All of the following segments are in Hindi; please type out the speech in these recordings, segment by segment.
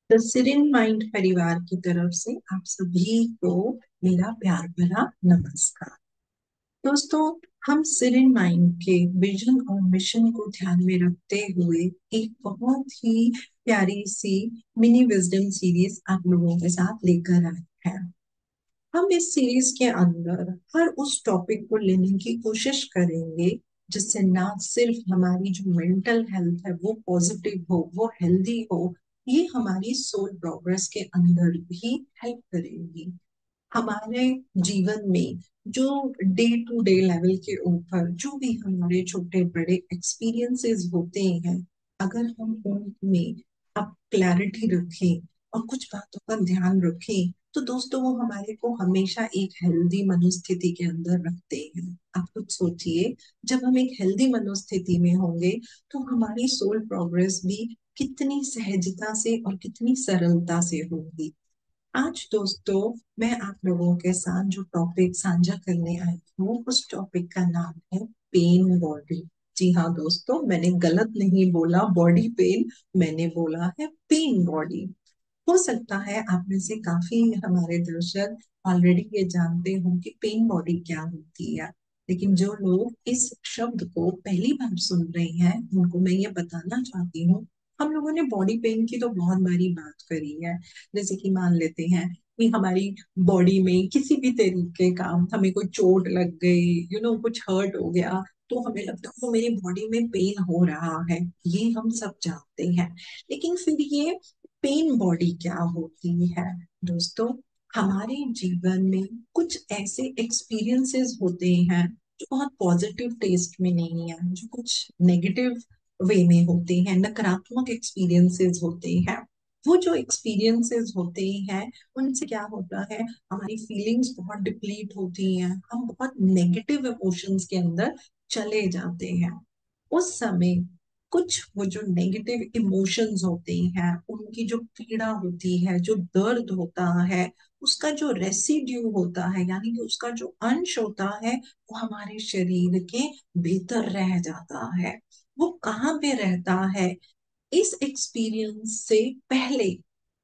द सिरिन माइंड परिवार की तरफ से आप सभी को मेरा प्यार भरा नमस्कार। दोस्तों, हम सिरिन माइंड के विजन और मिशन को ध्यान में रखते हुए एक बहुत ही प्यारी सी मिनी विजडम सीरीज आप लोगों के साथ लेकर आए हैं। हम इस सीरीज के अंदर हर उस टॉपिक को लेने की कोशिश करेंगे जिससे ना सिर्फ हमारी जो मेंटल हेल्थ है वो पॉजिटिव हो, वो हेल्दी हो, ये हमारी सोल प्रोग्रेस के अंदर भी हेल्प करेगी। हमारे जीवन में जो डे टू डे लेवल के ऊपर जो भी हमारे छोटे बड़े एक्सपीरियंसेस होते हैं, अगर हम उनमें अब क्लैरिटी रखें और कुछ बातों का ध्यान रखें, तो दोस्तों वो हमारे को हमेशा एक हेल्दी मनोस्थिति के अंदर रखते हैं। आप कुछ सोचिए, जब हम एक हेल्दी मनोस्थिति में होंगे तो हमारी सोल प्रोग्रेस भी कितनी सहजता से और कितनी सरलता से होगी। आज दोस्तों, मैं आप लोगों के साथ जो टॉपिक साझा करने आई हूँ उस टॉपिक का नाम है पेन बॉडी। जी हाँ दोस्तों, मैंने गलत नहीं बोला बॉडी पेन, मैंने बोला है पेन बॉडी। हो सकता है आप में से काफी हमारे दर्शक ऑलरेडी ये जानते हो कि पेन बॉडी क्या होती है, लेकिन जो लोग इस शब्द को पहली बार सुन रहे हैं उनको मैं ये बताना चाहती हूँ। हम लोगों ने बॉडी पेन की तो बहुत बारी बात करी है। जैसे कि मान लेते हैं कि हमारी बॉडी में किसी भी तरीके का हमें कोई चोट लग गई, कुछ हर्ट हो गया, तो हमें लगता है मेरी बॉडी में पेन हो रहा है। ये हम सब जानते हैं। लेकिन फिर ये पेन बॉडी क्या होती है? दोस्तों, हमारे जीवन में कुछ ऐसे एक्सपीरियंसेस होते हैं जो बहुत पॉजिटिव टेस्ट में नहीं है, जो कुछ नेगेटिव वे में होते हैं, नकारात्मक एक्सपीरियंसेस होते हैं। वो जो एक्सपीरियंसेस होते हैं उनसे क्या होता है, हमारी फीलिंग्स बहुत डिप्लीट होती हैं, हम बहुत नेगेटिव इमोशंस के अंदर चले जाते हैं। उस समय कुछ वो जो नेगेटिव इमोशंस होते हैं, उनकी जो पीड़ा होती है, जो दर्द होता है, उसका जो रेसिड्यू होता है, यानी कि उसका जो अंश होता है, वो हमारे शरीर के भीतर रह जाता है। वो कहाँ पे रहता है? इस एक्सपीरियंस से पहले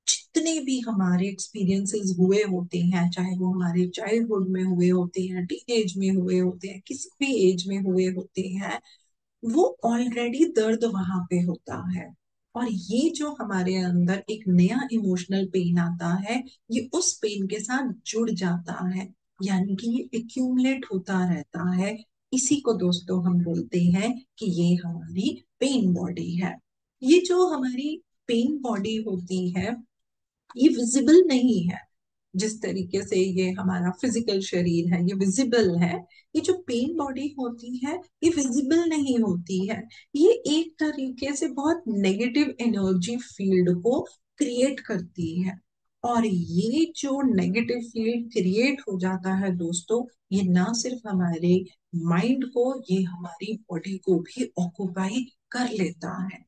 जितने भी हमारे एक्सपीरियंसेस हुए होते हैं, चाहे वो हमारे चाइल्डहुड में हुए होते हैं, टीनेज में हुए होते हैं, किसी भी एज में हुए होते हैं, वो ऑलरेडी दर्द वहां पे होता है। और ये जो हमारे अंदर एक नया इमोशनल पेन आता है, ये उस पेन के साथ जुड़ जाता है, यानी कि ये एक्यूमुलेट होता रहता है। इसी को दोस्तों हम बोलते हैं कि ये हमारी पेन बॉडी है। ये जो हमारी पेन बॉडी होती है, ये विजिबल नहीं है। जिस तरीके से ये हमारा फिजिकल शरीर है ये विजिबल है, ये जो पेन बॉडी होती है ये विजिबल नहीं होती है। ये एक तरीके से बहुत नेगेटिव एनर्जी फील्ड को क्रिएट करती है। और ये जो नेगेटिव फील्ड क्रिएट हो जाता है दोस्तों, ये ना सिर्फ हमारे माइंड को, ये हमारी बॉडी को भी ऑक्युपाई कर लेता है।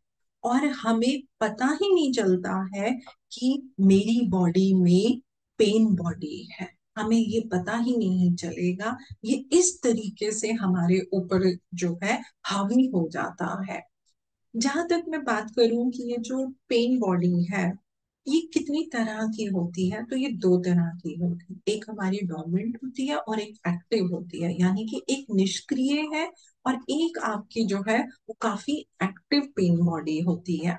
और हमें पता ही नहीं चलता है कि मेरी बॉडी में पेन बॉडी है। हमें ये पता ही नहीं चलेगा। ये इस तरीके से हमारे ऊपर जो है हावी हो जाता है। जहां तक मैं बात करूं कि ये जो पेन बॉडी है ये कितनी तरह की होती है, तो ये दो तरह की होती है। एक हमारी डोमिनेंट होती है और एक एक्टिव होती है, यानी कि एक निष्क्रिय है और एक आपकी जो है वो काफी एक्टिव पेन बॉडी होती है।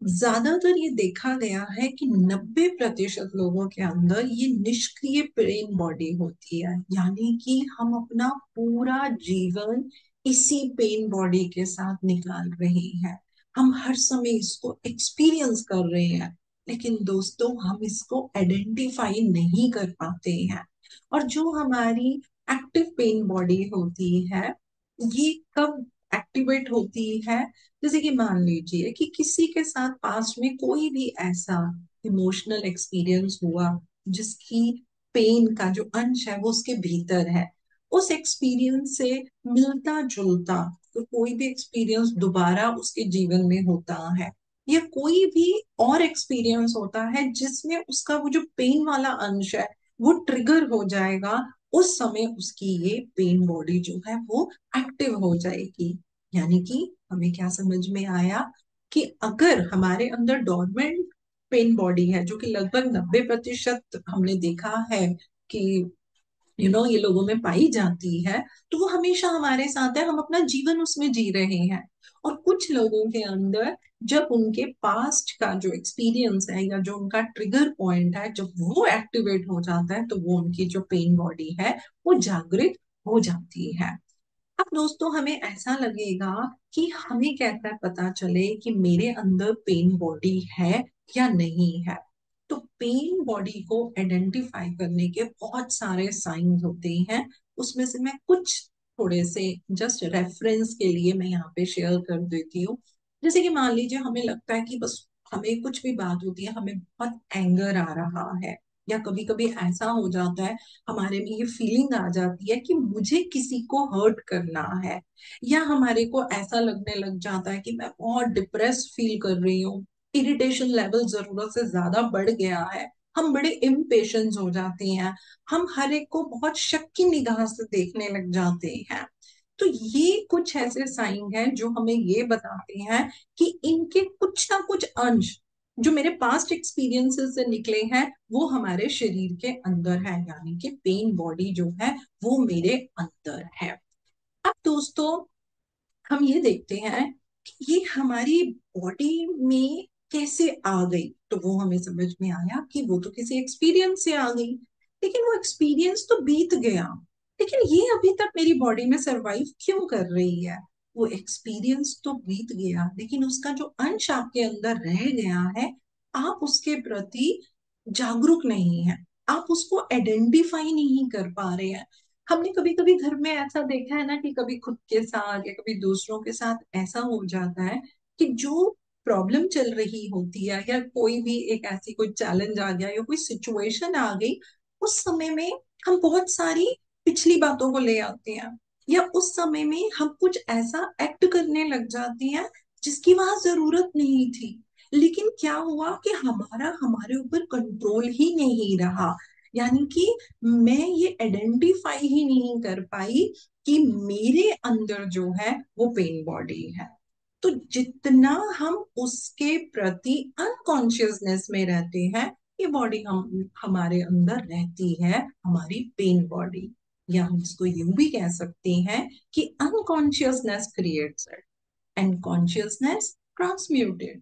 ज्यादातर ये देखा गया है कि 90% लोगों के अंदर ये निष्क्रिय पेन बॉडी होती है, यानी कि हम अपना पूरा जीवन इसी पेन बॉडी के साथ निकाल रहे हैं। हम हर समय इसको एक्सपीरियंस कर रहे हैं, लेकिन दोस्तों हम इसको आइडेंटिफाई नहीं कर पाते हैं। और जो हमारी एक्टिव पेन बॉडी होती है, ये कब एक्टिवेट होती है? जैसे कि मान लीजिए कि किसी के साथ पास में कोई भी ऐसा इमोशनल एक्सपीरियंस हुआ जिसकी पेन का जो अंश है वो उसके भीतर है। उस एक्सपीरियंस से मिलता जुलता तो कोई भी एक्सपीरियंस दोबारा उसके जीवन में होता है, या कोई भी और एक्सपीरियंस होता है जिसमें उसका वो जो पेन वाला अंश है वो ट्रिगर हो जाएगा, उस समय उसकी ये पेन बॉडी जो है वो एक्टिव हो जाएगी। यानी कि हमें क्या समझ में आया कि अगर हमारे अंदर डोरमेंट पेन बॉडी है, जो कि लगभग 90% हमने देखा है कि ये लोगों में पाई जाती है, तो वो हमेशा हमारे साथ है, हम अपना जीवन उसमें जी रहे हैं। और कुछ लोगों के अंदर जब उनके पास्ट का जो एक्सपीरियंस है या जो उनका ट्रिगर पॉइंट है, जब वो एक्टिवेट हो जाता है, तो वो उनकी जो पेन बॉडी है वो जागृत हो जाती है। अब दोस्तों, हमें ऐसा लगेगा कि हमें कैसे पता चले कि मेरे अंदर पेन बॉडी है या नहीं है। तो पेन बॉडी को आइडेंटिफाई करने के बहुत सारे साइंस होते हैं। उसमें से मैं कुछ थोड़े से जस्ट रेफरेंस के लिए मैं यहाँ पे शेयर कर देती हूँ। जैसे कि मान लीजिए हमें लगता है कि बस हमें कुछ भी बात होती है, हमें बहुत एंगर आ रहा है, या कभी कभी ऐसा हो जाता है, हमारे में ये फीलिंग आ जाती है कि मुझे किसी को हर्ट करना है, या हमारे को ऐसा लगने लग जाता है कि मैं बहुत डिप्रेस फील कर रही हूँ, इरिटेशन लेवल जरूरत से ज्यादा बढ़ गया है, हम बड़े इम्पेशेंस हो जाते हैं, हम हर एक को बहुत शक की निगाह से देखने लग जाते हैं। तो ये कुछ ऐसे साइन हैं जो हमें ये बताते हैं कि इनके कुछ ना कुछ अंश जो मेरे पास्ट एक्सपीरियंसेस से निकले हैं वो हमारे शरीर के अंदर है, यानी कि पेन बॉडी जो है वो मेरे अंदर है। अब दोस्तों, हम ये देखते हैं कि ये हमारी बॉडी में कैसे आ गई। तो वो हमें समझ में आया कि वो तो किसी एक्सपीरियंस से आ गई, लेकिन वो एक्सपीरियंस तो बीत गया, लेकिन ये अभी तक मेरी बॉडी में सरवाइव क्यों कर रही है। वो एक्सपीरियंस तो बीत गया, लेकिन उसका जो अंश आपके अंदर रह गया है, आप उसके प्रति जागरूक नहीं है, आप उसको आइडेंटिफाई नहीं कर पा रहे हैं। हमने कभी कभी घर में ऐसा देखा है ना कि कभी खुद के साथ या कभी दूसरों के साथ ऐसा हो जाता है कि जो प्रॉब्लम चल रही होती है या कोई भी एक ऐसी कोई चैलेंज आ गया या कोई सिचुएशन आ गई, उस समय में हम बहुत सारी पिछली बातों को ले आते हैं, या उस समय में हम कुछ ऐसा एक्ट करने लग जाते हैं जिसकी वहां जरूरत नहीं थी। लेकिन क्या हुआ कि हमारा हमारे ऊपर कंट्रोल ही नहीं रहा, यानी कि मैं ये आइडेंटिफाई ही नहीं कर पाई कि मेरे अंदर जो है वो पेन बॉडी है। तो जितना हम उसके प्रति अनकॉन्शियसनेस में रहते हैं, ये बॉडी हम हमारे अंदर रहती है, हमारी पेन बॉडी। या हम इसको यूं भी कह सकते हैं कि unconsciousness creates it and consciousness transmuted.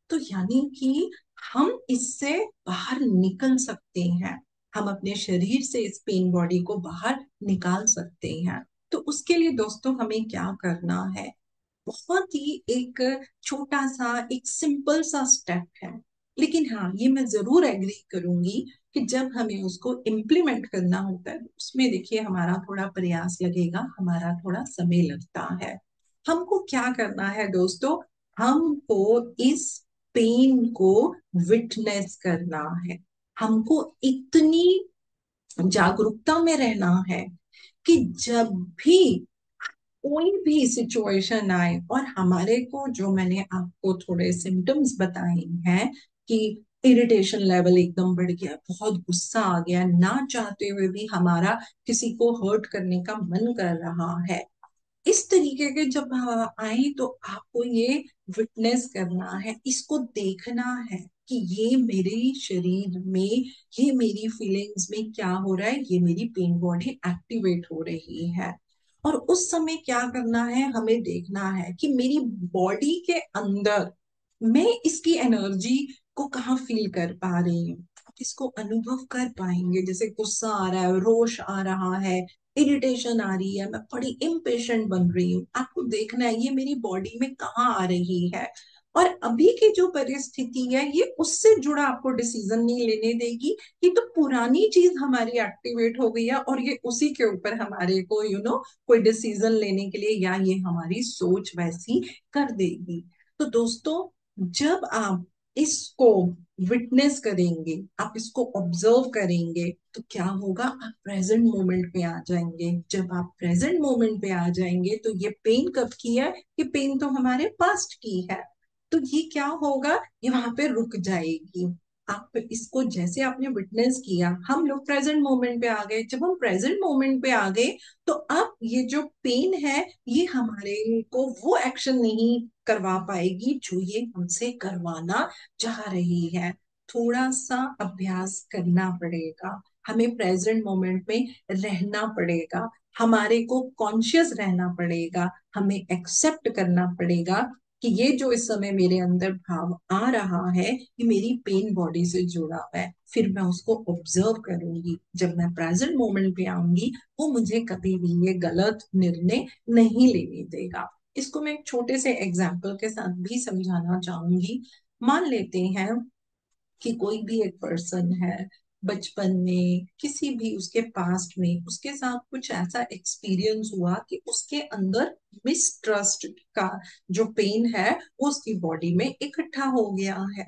तो यानी कि हम इससे बाहर निकल सकते हैं, हम अपने शरीर से इस पेन बॉडी को बाहर निकाल सकते हैं। तो उसके लिए दोस्तों हमें क्या करना है, बहुत ही एक छोटा सा एक सिंपल सा स्टेप है, लेकिन हाँ ये मैं जरूर एग्री करूंगी कि जब हमें उसको इम्प्लीमेंट करना होता है उसमें देखिए हमारा थोड़ा प्रयास लगेगा, हमारा थोड़ा समय लगता है। हमको क्या करना है दोस्तों, हमको इस पेन को विटनेस करना है, हमको इतनी जागरूकता में रहना है कि जब भी कोई भी सिचुएशन आए और हमारे को, जो मैंने आपको थोड़े सिम्टम्स बताए हैं कि इरिटेशन लेवल एकदम बढ़ गया, बहुत गुस्सा आ गया, ना चाहते हुए भी हमारा किसी को हर्ट करने का मन कर रहा है, इस तरीके के जब आए तो आपको ये विटनेस करना है, इसको देखना है कि ये मेरे शरीर में, ये मेरी फीलिंग्स में क्या हो रहा है, ये मेरी पेन बॉडी एक्टिवेट हो रही है। और उस समय क्या करना है, हमें देखना है कि मेरी बॉडी के अंदर मैं इसकी एनर्जी को कहाँ फील कर पा रही हूँ। आप इसको अनुभव कर पाएंगे, जैसे गुस्सा आ रहा है, रोष आ रहा है, इरिटेशन आ रही है, मैं बड़ी इम्पेशेंट बन रही हूँ, आपको देखना है ये मेरी बॉडी में कहाँ आ रही है। और अभी की जो परिस्थिति है ये उससे जुड़ा आपको डिसीजन नहीं लेने देगी, ये तो पुरानी चीज हमारी एक्टिवेट हो गई है और ये उसी के ऊपर हमारे को कोई डिसीजन लेने के लिए, या ये हमारी सोच वैसी कर देगी। तो दोस्तों, जब आप इसको विटनेस करेंगे, आप इसको ऑब्जर्व करेंगे, तो क्या होगा, आप प्रेजेंट मोमेंट पे आ जाएंगे। जब आप प्रेजेंट मोमेंट पे आ जाएंगे तो ये पेन कब की है, ये पेन तो हमारे पास्ट की है, तो ये क्या होगा, ये वहां पे रुक जाएगी। आप इसको जैसे आपने विटनेस किया, हम लोग प्रेजेंट मोमेंट पे आ गए, जब हम प्रेजेंट मोमेंट पे आ गए तो अब ये जो पेन है ये हमारे को वो एक्शन नहीं करवा पाएगी जो ये हमसे करवाना चाह रही है। थोड़ा सा अभ्यास करना पड़ेगा, हमें प्रेजेंट मोमेंट में रहना पड़ेगा, हमारे को कॉन्शियस रहना पड़ेगा, हमें एक्सेप्ट करना पड़ेगा कि ये जो इस समय मेरे अंदर भाव आ रहा है ये मेरी पेन बॉडी से जुड़ा हुआ है। फिर मैं उसको ऑब्जर्व करूंगी, जब मैं प्रेजेंट मोमेंट पे आऊंगी वो मुझे कभी भी ये गलत निर्णय नहीं लेने देगा। इसको मैं एक छोटे से एग्जाम्पल के साथ भी समझाना चाहूंगी। मान लेते हैं कि कोई भी एक पर्सन है, बचपन में किसी भी उसके पास्ट में उसके साथ कुछ ऐसा एक्सपीरियंस हुआ कि उसके अंदर मिसट्रस्ट का जो पेन है वो उसकी बॉडी में इकट्ठा हो गया है।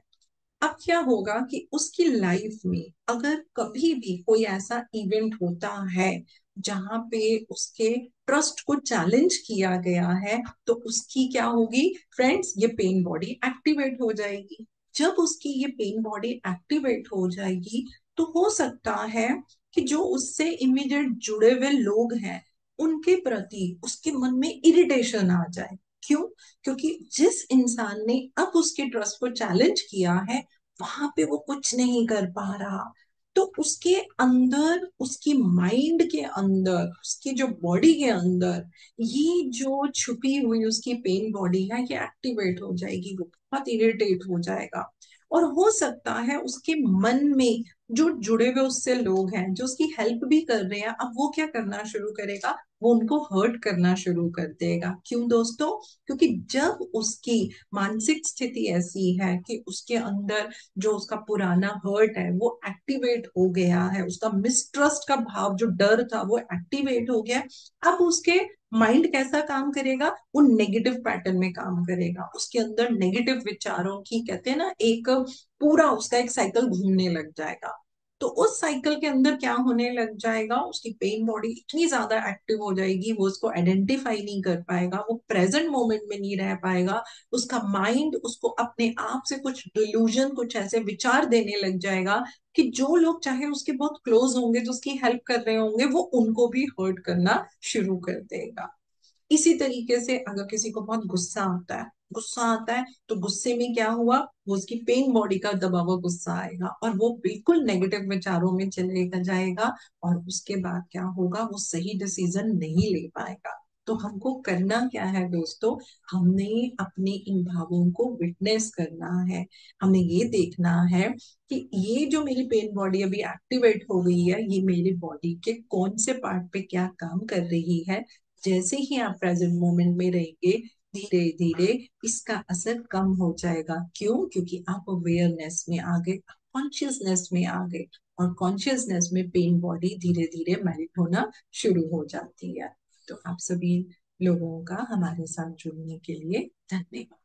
अब क्या होगा कि उसकी लाइफ में अगर कभी भी कोई ऐसा इवेंट होता है जहां पे उसके ट्रस्ट को चैलेंज किया गया है, तो उसकी क्या होगी फ्रेंड्स, ये पेन बॉडी एक्टिवेट हो जाएगी। जब उसकी ये पेन बॉडी एक्टिवेट हो जाएगी तो हो सकता है कि जो उससे इमीडिएट जुड़े हुए लोग हैं उनके प्रति उसके मन में इरिटेशन आ जाए। क्यों? क्योंकि जिस इंसान ने अब उसके ट्रस्ट को चैलेंज किया है वहां पे वो कुछ नहीं कर पा रहा। तो उसके अंदर, उसकी माइंड के अंदर, उसकी जो बॉडी के अंदर ये जो छुपी हुई उसकी पेन बॉडी है ये एक्टिवेट हो जाएगी, वो बहुत इरिटेट हो जाएगा। और हो सकता है उसके मन में जो जुड़े हुए उससे लोग हैं जो उसकी हेल्प भी कर रहे हैं, अब वो क्या करना शुरू करेगा, वो उनको हर्ट करना शुरू कर देगा। क्यों दोस्तों? क्योंकि जब उसकी मानसिक स्थिति ऐसी है कि उसके अंदर जो उसका पुराना हर्ट है वो एक्टिवेट हो गया है, उसका मिसट्रस्ट का भाव, जो डर था वो एक्टिवेट हो गया है। अब उसके माइंड कैसा काम करेगा, वो नेगेटिव पैटर्न में काम करेगा, उसके अंदर नेगेटिव विचारों की कहते हैं ना एक पूरा उसका एक साइकिल घूमने लग जाएगा। तो उस साइकिल के अंदर क्या होने लग जाएगा, उसकी पेन बॉडी इतनी ज्यादा एक्टिव हो जाएगी वो उसको आइडेंटिफाई नहीं कर पाएगा, वो प्रेजेंट मोमेंट में नहीं रह पाएगा। उसका माइंड उसको अपने आप से कुछ डिल्यूजन, कुछ ऐसे विचार देने लग जाएगा कि जो लोग चाहे उसके बहुत क्लोज होंगे, जो उसकी हेल्प कर रहे होंगे, वो उनको भी हर्ट करना शुरू कर देगा। इसी तरीके से अगर किसी को बहुत गुस्सा आता है, गुस्सा आता है तो गुस्से में क्या हुआ, वो उसकी पेन बॉडी का दबा हुआ गुस्सा आएगा और वो बिल्कुल नेगेटिव विचारों में चलेगा जाएगा। और उसके बाद क्या होगा, वो सही डिसीजन नहीं ले पाएगा। तो हमको करना क्या है दोस्तों, हमने अपने इन भावों को विटनेस करना है। हमें ये देखना है कि ये जो मेरी पेन बॉडी अभी एक्टिवेट हो गई है ये मेरी बॉडी के कौन से पार्ट पे क्या काम कर रही है। जैसे ही आप प्रेजेंट मोमेंट में रहेंगे धीरे धीरे इसका असर कम हो जाएगा। क्यों? क्योंकि आप अवेयरनेस में आ गए, कॉन्शियसनेस में आ गए, और कॉन्शियसनेस में पेन बॉडी धीरे धीरे मेल्ट होना शुरू हो जाती है। तो आप सभी लोगों का हमारे साथ जुड़ने के लिए धन्यवाद।